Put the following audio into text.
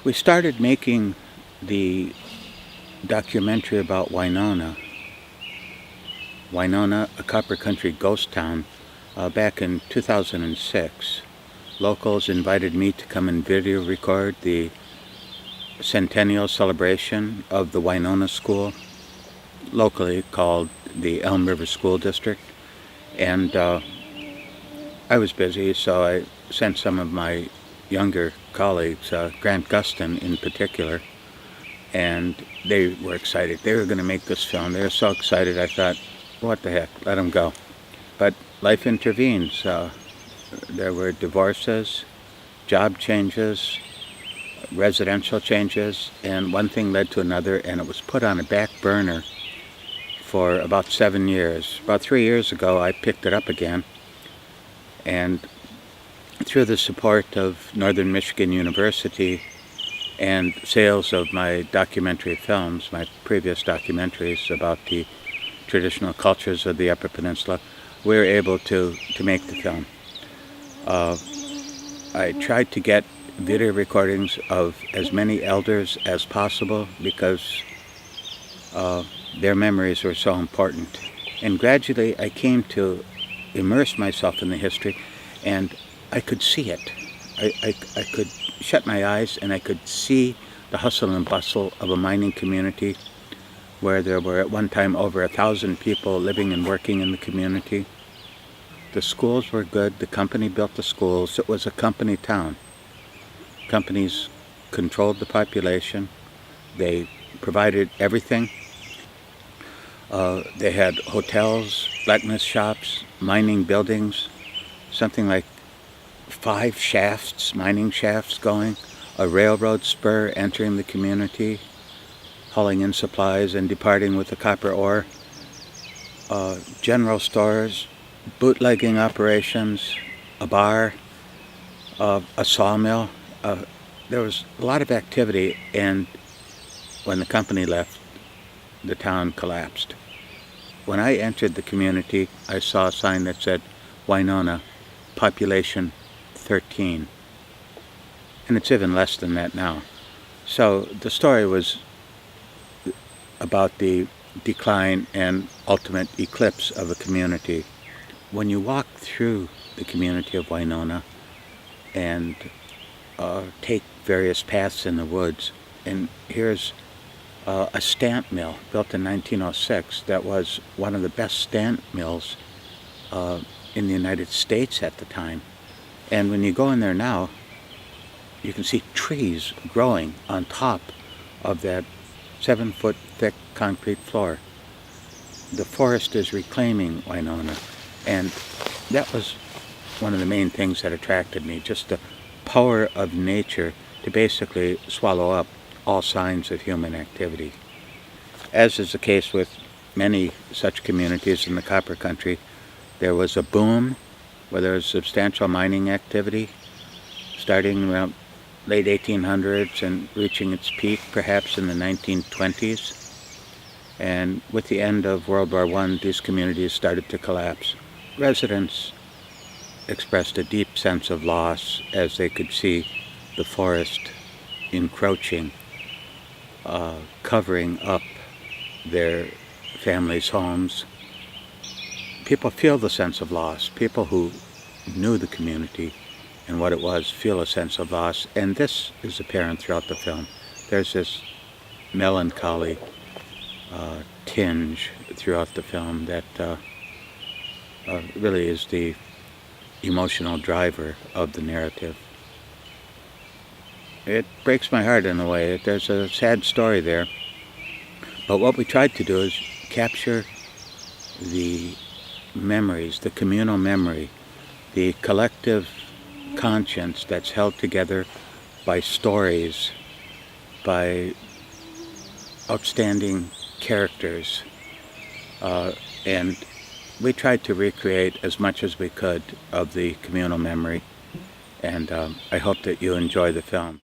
We started making the documentary about Winona, a copper country ghost town, back in 2006. Locals invited me to come and video record the centennial celebration of the Winona School, locally called the Elm River School District. And I was busy, so I sent some of my younger colleagues, Grant Gustin in particular, and they were excited. They were going to make this film. They were so excited, I thought, what the heck, let them go. But life intervenes. There were divorces, job changes, residential changes, and one thing led to another, and it was put on a back burner for about 7 years. About 3 years ago, I picked it up again, and through the support of Northern Michigan University and sales of my documentary films, my previous documentaries about the traditional cultures of the Upper Peninsula, we were able to make the film. I tried to get video recordings of as many elders as possible because their memories were so important. And gradually I came to immerse myself in the history, and I could see it. I could shut my eyes and I could see the hustle and bustle of a mining community where there were at one time over 1,000 people living and working in the community. The schools were good. The company built the schools. It was a company town. Companies controlled the population. They provided everything. They had hotels, blacksmith shops, mining buildings, something like 5 shafts, mining shafts going, a railroad spur entering the community, hauling in supplies and departing with the copper ore, general stores, bootlegging operations, a bar, a sawmill. There was a lot of activity, and when the company left, the town collapsed. When I entered the community, I saw a sign that said, Winona, population 13. And it's even less than that now. So the story was about the decline and ultimate eclipse of a community. When you walk through the community of Winona and take various paths in the woods, and here's a stamp mill built in 1906 that was one of the best stamp mills in the United States at the time. And when you go in there now, you can see trees growing on top of that 7-foot thick concrete floor. The forest is reclaiming Winona, and that was one of the main things that attracted me, just the power of nature to basically swallow up all signs of human activity. As is the case with many such communities in the copper country, there was a boom where there was substantial mining activity starting around late 1800s and reaching its peak perhaps in the 1920s. And with the end of World War I, these communities started to collapse. Residents expressed a deep sense of loss as they could see the forest encroaching, covering up their families' homes. People feel the sense of loss. People who knew the community and what it was feel a sense of loss, and this is apparent throughout the film. There's this melancholy tinge throughout the film that really is the emotional driver of the narrative. It breaks my heart in a way. There's a sad story there, but what we tried to do is capture the memories, the communal memory, the collective conscience that's held together by stories, by outstanding characters, and we tried to recreate as much as we could of the communal memory, and I hope that you enjoy the film.